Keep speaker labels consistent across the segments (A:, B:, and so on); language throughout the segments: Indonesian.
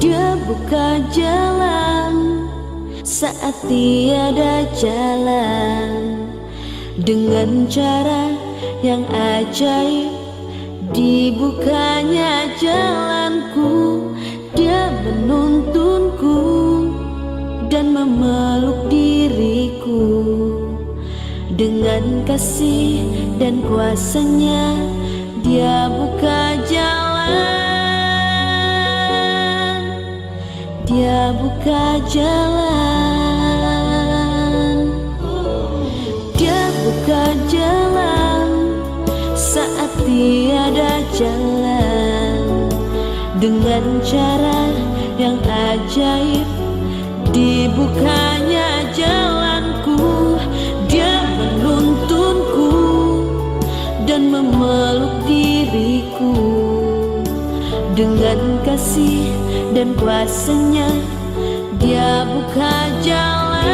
A: Dia buka jalan saat tiada jalan, dengan cara yang ajaib dibukanya jalanku. Dia menuntunku dan memeluk diriku, dengan kasih dan kuasanya Dia buka jalan. Dia buka jalan. Dia buka jalan saat tiada jalan, dengan cara yang ajaib dibukanya jalanku. Dia menuntunku dan memeluk diriku, dengan kasih dan kuasanya Dia buka jalan.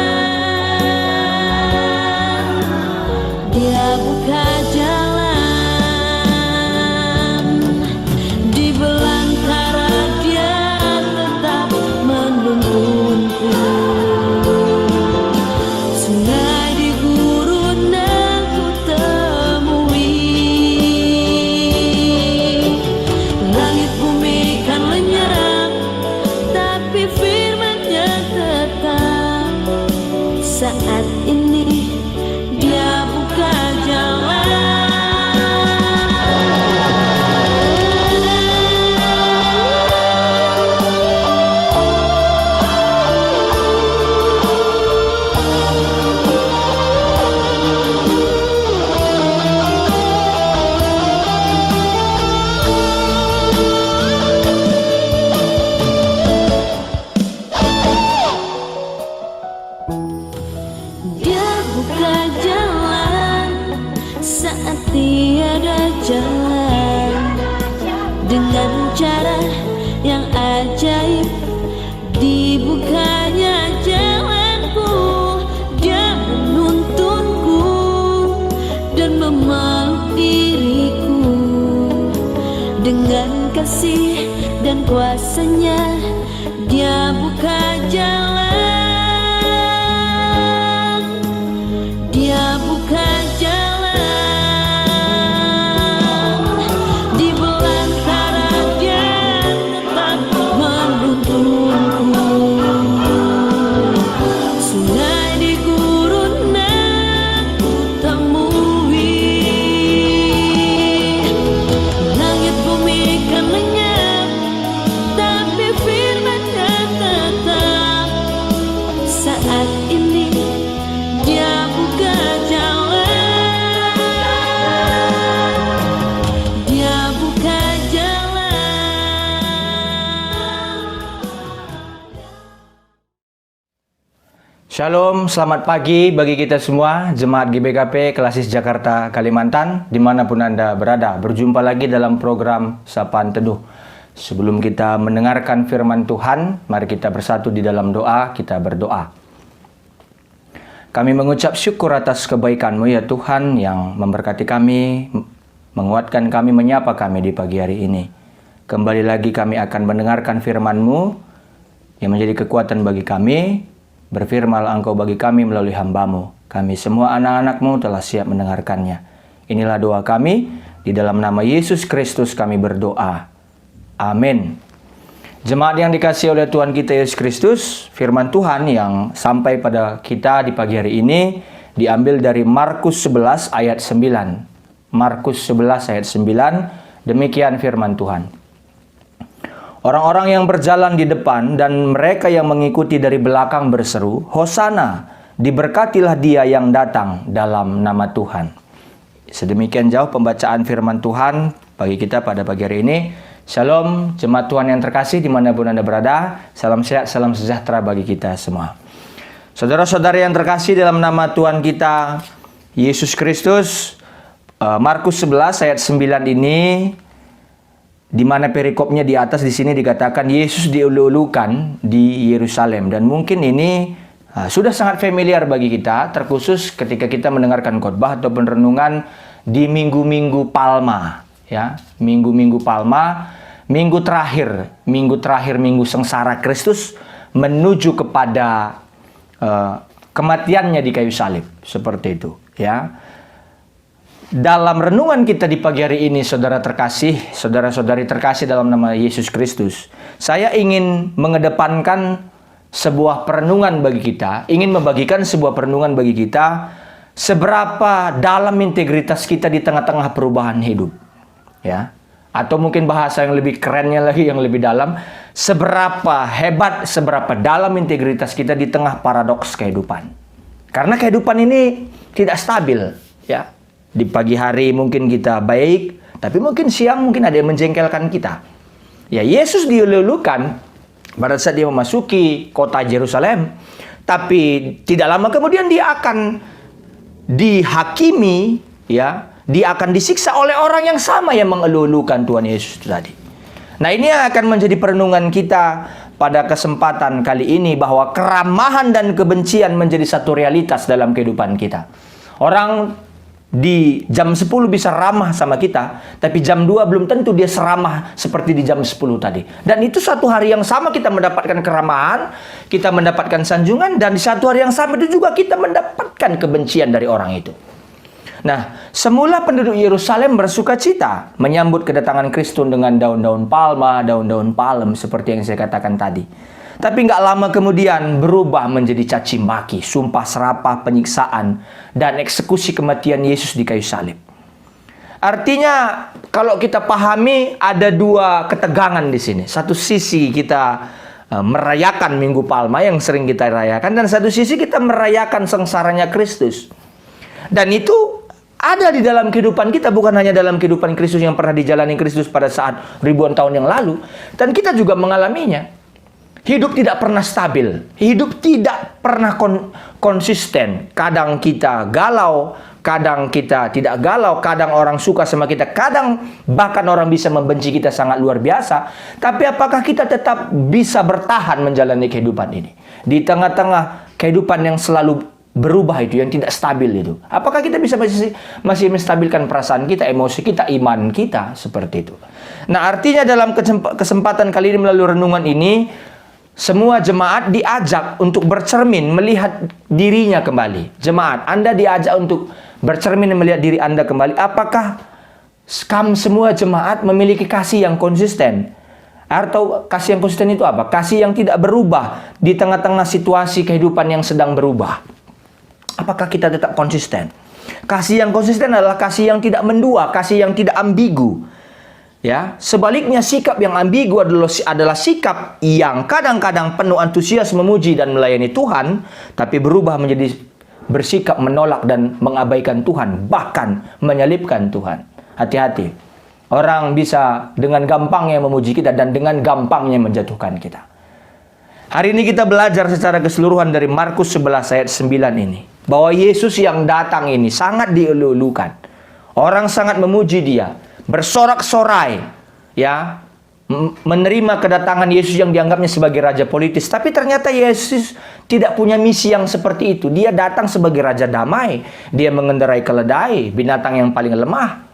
A: Dia buka jalan. Di belantara Dia tetap menuntunku. Sungai di gurun aku temui, langit bumi kan lenyap, tapi firman-Nya tetap. Saat ini Dia buka jalan. Dia buka jalan saat tiada jalan, dengan cara yang ajaib dibukanya jalanku. Dia menuntunku dan memeluk diriku, dengan kasih dan kuasanya Dia buka jalan. Dia buka jalan. Di belantara Dia tetap menuntunku. Sungai di gurun aku temui, langit bumi kan lenyap, tapi firman-Nya tetap. Saat ini Dia buka jalan. Dia buka jalan.
B: Shalom, selamat pagi bagi kita semua, Jemaat GBKP Klasis Jakarta, Kalimantan, dimanapun Anda berada. Berjumpa lagi dalam program Sapaan Teduh. Sebelum kita mendengarkan firman Tuhan, mari kita bersatu di dalam doa, kita berdoa. Kami mengucap syukur atas kebaikan-Mu ya Tuhan, yang memberkati kami, menguatkan kami, menyapa kami di pagi hari ini. Kembali lagi kami akan mendengarkan firman-Mu yang menjadi kekuatan bagi kami. Berfirmanlah Engkau bagi kami melalui hamba-Mu. Kami semua anak-anak-Mu telah siap mendengarkannya. Inilah doa kami, di dalam nama Yesus Kristus kami berdoa. Amin. Jemaat yang dikasihi oleh Tuhan kita Yesus Kristus, firman Tuhan yang sampai pada kita di pagi hari ini diambil dari Markus 11 ayat 9. Markus 11 ayat 9, demikian firman Tuhan. Orang-orang yang berjalan di depan dan mereka yang mengikuti dari belakang berseru, Hosana, diberkatilah Dia yang datang dalam nama Tuhan. Sedemikian jauh pembacaan firman Tuhan bagi kita pada pagi hari ini. Shalom, jemaat Tuhan yang terkasih dimanapun Anda berada. Salam sehat, salam sejahtera bagi kita semua. Saudara-saudara yang terkasih dalam nama Tuhan kita Yesus Kristus, Markus 11 ayat 9 ini, di mana perikopnya di atas di sini dikatakan Yesus diulu-ulukan di Yerusalem. Dan mungkin ini sudah sangat familiar bagi kita, terkhusus ketika kita mendengarkan khotbah ataupun renungan di minggu-minggu Palma. Ya, minggu-minggu Palma, minggu terakhir minggu sengsara Kristus menuju kepada kematiannya di kayu salib, seperti itu, ya. Dalam renungan kita di pagi hari ini, saudara terkasih, saudara-saudari terkasih dalam nama Yesus Kristus, saya ingin mengedepankan sebuah perenungan bagi kita, ingin membagikan sebuah perenungan bagi kita, seberapa dalam integritas kita di tengah-tengah perubahan hidup, ya. Atau mungkin bahasa yang lebih kerennya lagi, yang lebih dalam, seberapa hebat, seberapa dalam integritas kita di tengah paradoks kehidupan. Karena kehidupan ini tidak stabil, ya. Di pagi hari mungkin kita baik, tapi mungkin siang mungkin ada yang menjengkelkan kita. Ya, Yesus dilulukan pada saat dia memasuki kota Yerusalem, tapi tidak lama kemudian dia akan dihakimi, ya. Dia akan disiksa oleh orang yang sama yang mengelulukan Tuhan Yesus itu tadi. Nah, ini yang akan menjadi perenungan kita pada kesempatan kali ini, bahwa keramahan dan kebencian menjadi satu realitas dalam kehidupan kita. Orang di jam 10 bisa ramah sama kita, tapi jam 2 belum tentu dia seramah seperti di jam 10 tadi. Dan itu satu hari yang sama kita mendapatkan keramahan, kita mendapatkan sanjungan, dan di satu hari yang sama itu juga kita mendapatkan kebencian dari orang itu. Nah, semula penduduk Yerusalem bersuka cita menyambut kedatangan Kristus dengan daun-daun palma, daun-daun palem seperti yang saya katakan tadi. Tapi nggak lama kemudian berubah menjadi caci maki, sumpah serapah, penyiksaan, dan eksekusi kematian Yesus di kayu salib. Artinya, kalau kita pahami ada dua ketegangan di sini. Satu sisi kita merayakan Minggu Palma yang sering kita rayakan, dan satu sisi kita merayakan sengsaranya Kristus. Dan itu ada di dalam kehidupan kita, bukan hanya dalam kehidupan Kristus yang pernah dijalani Kristus pada saat ribuan tahun yang lalu, dan kita juga mengalaminya. Hidup tidak pernah stabil, hidup tidak pernah konsisten. Kadang kita galau, kadang kita tidak galau, kadang orang suka sama kita, kadang bahkan orang bisa membenci kita sangat luar biasa. Tapi apakah kita tetap bisa bertahan menjalani kehidupan ini di tengah-tengah kehidupan yang selalu berubah itu, yang tidak stabil itu? Apakah kita bisa masih menstabilkan perasaan kita, emosi kita, iman kita, seperti itu? Nah, artinya dalam kesempatan kali ini melalui renungan ini, semua jemaat diajak untuk bercermin, melihat dirinya kembali. Jemaat, Anda diajak untuk bercermin melihat diri Anda kembali. Apakah semua jemaat memiliki kasih yang konsisten? Atau kasih yang konsisten itu apa? Kasih yang tidak berubah di tengah-tengah situasi kehidupan yang sedang berubah. Apakah kita tetap konsisten? Kasih yang konsisten adalah kasih yang tidak mendua, kasih yang tidak ambigu. Ya, sebaliknya sikap yang ambigu adalah sikap yang kadang-kadang penuh antusias memuji dan melayani Tuhan, tapi berubah menjadi bersikap menolak dan mengabaikan Tuhan, bahkan menyalibkan Tuhan. Hati-hati. Orang bisa dengan gampangnya memuji kita dan dengan gampangnya menjatuhkan kita. Hari ini kita belajar secara keseluruhan dari Markus 11 ayat 9 ini, bahwa Yesus yang datang ini sangat dielulukan. Orang sangat memuji dia, bersorak-sorai, ya, menerima kedatangan Yesus yang dianggapnya sebagai raja politis. Tapi ternyata Yesus tidak punya misi yang seperti itu. Dia datang sebagai raja damai. Dia mengendarai keledai, binatang yang paling lemah.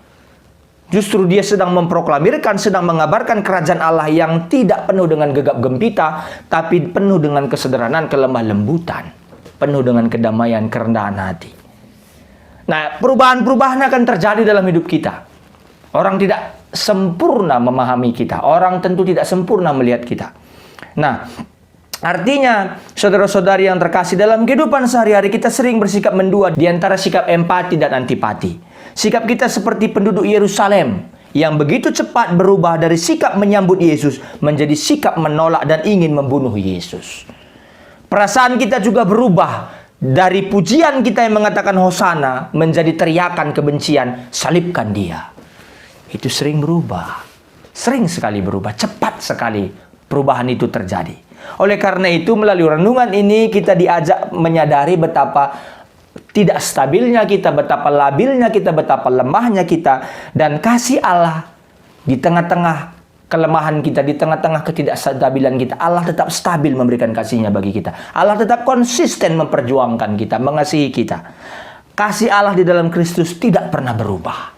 B: Justru dia sedang memproklamirkan, sedang mengabarkan kerajaan Allah yang tidak penuh dengan gegap gempita, tapi penuh dengan kesederhanaan, kelemah lembutan, penuh dengan kedamaian, kerendahan hati. Nah, perubahan-perubahan akan terjadi dalam hidup kita. Orang tidak sempurna memahami kita. Orang tentu tidak sempurna melihat kita. Nah, artinya, saudara-saudari yang terkasih, dalam kehidupan sehari-hari kita sering bersikap mendua di antara sikap empati dan antipati. Sikap kita seperti penduduk Yerusalem yang begitu cepat berubah dari sikap menyambut Yesus menjadi sikap menolak dan ingin membunuh Yesus. Perasaan kita juga berubah dari pujian kita yang mengatakan Hosana menjadi teriakan kebencian, salibkan dia. Itu sering berubah. Sering sekali berubah, cepat sekali perubahan itu terjadi. Oleh karena itu, melalui renungan ini kita diajak menyadari betapa tidak stabilnya kita, betapa labilnya kita, betapa lemahnya kita, dan kasih Allah di tengah-tengah kelemahan kita, di tengah-tengah ketidakstabilan kita, Allah tetap stabil memberikan kasih-Nya bagi kita. Allah tetap konsisten memperjuangkan kita, mengasihi kita. Kasih Allah di dalam Kristus tidak pernah berubah.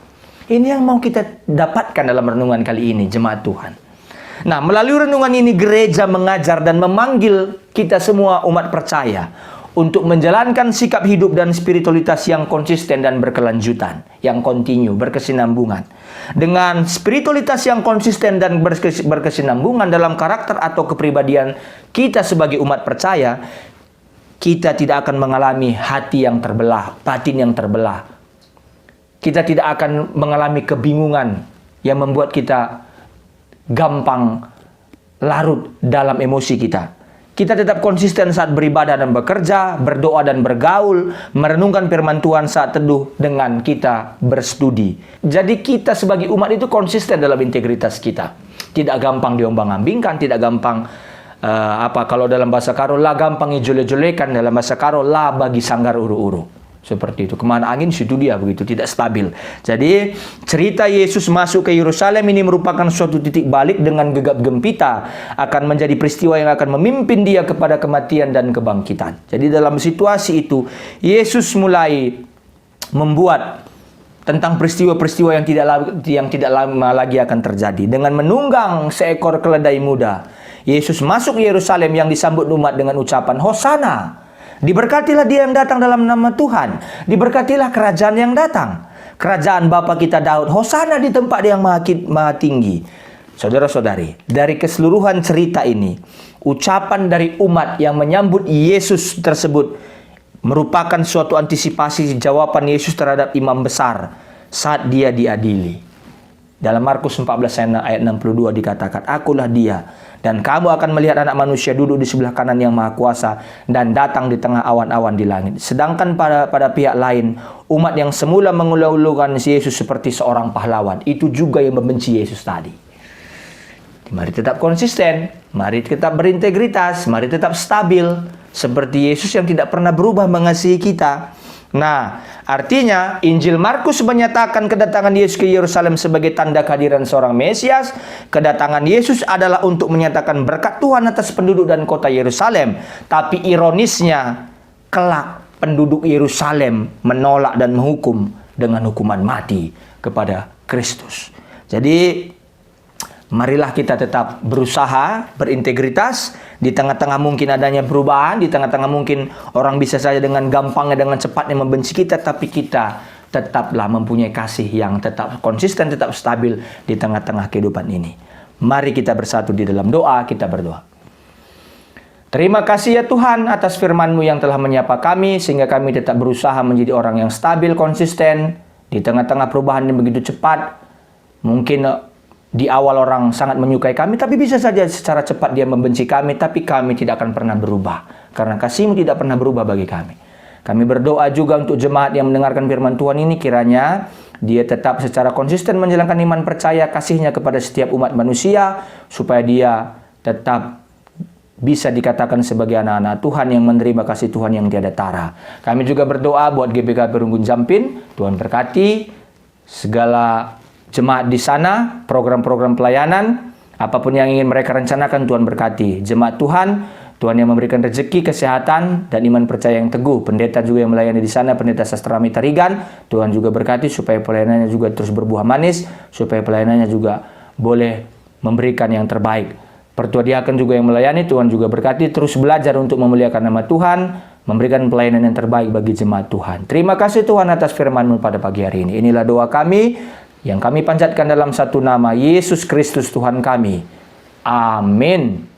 B: Ini yang mau kita dapatkan dalam renungan kali ini, jemaat Tuhan. Nah, melalui renungan ini gereja mengajar dan memanggil kita semua umat percaya untuk menjalankan sikap hidup dan spiritualitas yang konsisten dan berkelanjutan, yang kontinu, berkesinambungan. Dengan spiritualitas yang konsisten dan berkesinambungan dalam karakter atau kepribadian kita sebagai umat percaya, kita tidak akan mengalami hati yang terbelah, batin yang terbelah. Kita tidak akan mengalami kebingungan yang membuat kita gampang larut dalam emosi kita. Kita tetap konsisten saat beribadah dan bekerja, berdoa dan bergaul, merenungkan firman Tuhan saat teduh dengan kita berstudi. Jadi kita sebagai umat itu konsisten dalam integritas kita. Tidak gampang diombang-ambingkan, tidak gampang kalau dalam bahasa Karo, lah gampang ijole-jolekan, dalam bahasa Karo, lah bagi sanggar uru-uru. Seperti itu, kemana angin situ dia, begitu, tidak stabil. Jadi cerita Yesus masuk ke Yerusalem ini merupakan suatu titik balik dengan gegap gempita, akan menjadi peristiwa yang akan memimpin dia kepada kematian dan kebangkitan. Jadi dalam situasi itu Yesus mulai membuat tentang peristiwa-peristiwa yang tidak lama lagi akan terjadi. Dengan menunggang seekor keledai muda, Yesus masuk Yerusalem yang disambut umat dengan ucapan Hosana. Diberkatilah dia yang datang dalam nama Tuhan. Diberkatilah kerajaan yang datang. Kerajaan Bapa kita Daud. Hosana di tempat yang maha tinggi. Saudara-saudari, dari keseluruhan cerita ini, ucapan dari umat yang menyambut Yesus tersebut merupakan suatu antisipasi jawaban Yesus terhadap imam besar saat dia diadili. Dalam Markus 14 ayat 62 dikatakan, "Akulah dia, dan kamu akan melihat anak manusia duduk di sebelah kanan yang maha kuasa dan datang di tengah awan-awan di langit." Sedangkan pada pihak lain, umat yang semula mengulung-ulungkan Yesus seperti seorang pahlawan, itu juga yang membenci Yesus tadi. Mari tetap konsisten, mari tetap berintegritas, mari tetap stabil, seperti Yesus yang tidak pernah berubah mengasihi kita. Nah, artinya Injil Markus menyatakan kedatangan Yesus ke Yerusalem sebagai tanda kehadiran seorang Mesias. Kedatangan Yesus adalah untuk menyatakan berkat Tuhan atas penduduk dan kota Yerusalem. Tapi ironisnya, kelak penduduk Yerusalem menolak dan menghukum dengan hukuman mati kepada Kristus. Jadi marilah kita tetap berusaha, berintegritas, di tengah-tengah mungkin adanya perubahan, di tengah-tengah mungkin orang bisa saja dengan gampangnya, dengan cepatnya membenci kita, tapi kita tetaplah mempunyai kasih yang tetap konsisten, tetap stabil di tengah-tengah kehidupan ini. Mari kita bersatu di dalam doa, kita berdoa. Terima kasih ya Tuhan atas firman-Mu yang telah menyapa kami, sehingga kami tetap berusaha menjadi orang yang stabil, konsisten, di tengah-tengah perubahan yang begitu cepat. Mungkin di awal orang sangat menyukai kami, tapi bisa saja secara cepat dia membenci kami, tapi kami tidak akan pernah berubah. Karena kasih-Mu tidak pernah berubah bagi kami. Kami berdoa juga untuk jemaat yang mendengarkan firman Tuhan ini, kiranya dia tetap secara konsisten menjalankan iman percaya kasih-Nya kepada setiap umat manusia, supaya dia tetap bisa dikatakan sebagai anak-anak Tuhan yang menerima kasih Tuhan yang tiada tara. Kami juga berdoa buat GBK Perunggun Jampin, Tuhan berkati segala jemaat di sana, program-program pelayanan, apapun yang ingin mereka rencanakan, Tuhan berkati. Jemaat Tuhan, Tuhan yang memberikan rezeki, kesehatan, dan iman percaya yang teguh. Pendeta juga yang melayani di sana, Pendeta Sastrami Tarigan, Tuhan juga berkati supaya pelayanannya juga terus berbuah manis, supaya pelayanannya juga boleh memberikan yang terbaik. Pertua diaken juga yang melayani, Tuhan juga berkati, terus belajar untuk memuliakan nama Tuhan, memberikan pelayanan yang terbaik bagi jemaat Tuhan. Terima kasih Tuhan atas firman-Mu pada pagi hari ini. Inilah doa kami, yang kami panjatkan dalam satu nama, Yesus Kristus Tuhan kami. Amin.